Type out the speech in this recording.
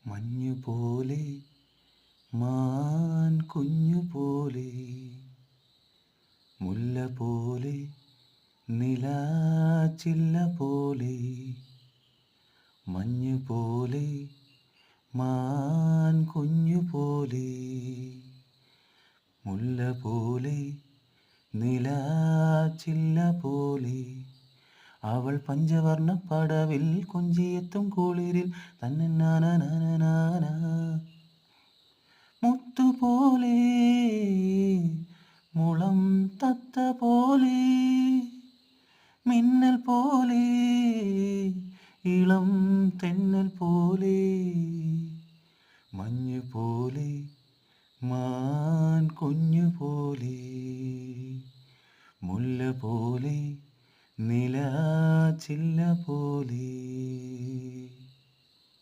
മഞ്ഞുപോലെ മാൻ കുഞ്ഞുപോലെ മുല്ല പോലെ നിലാച്ചില്ല പോലെ മഞ്ഞുപോലെ മാൻ കുഞ്ഞുപോലെ മുല്ല പോലെ നിലാച്ചില്ല പോലെ അവൾ പഞ്ചവർണ്ണ പടവിൽ കൊഞ്ചിയെത്തും കുളിരിൽ തന്നെ നാന മുത്തുപോലെ മുളം തത്ത പോലെ മിന്നൽ പോലെ ഇളം തെന്നൽ പോലെ മഞ്ഞു പോലെ മാൻ കുഞ്ഞു പോലെ മുല്ല പോലെ നിലാച്ചില്ല പോലെ.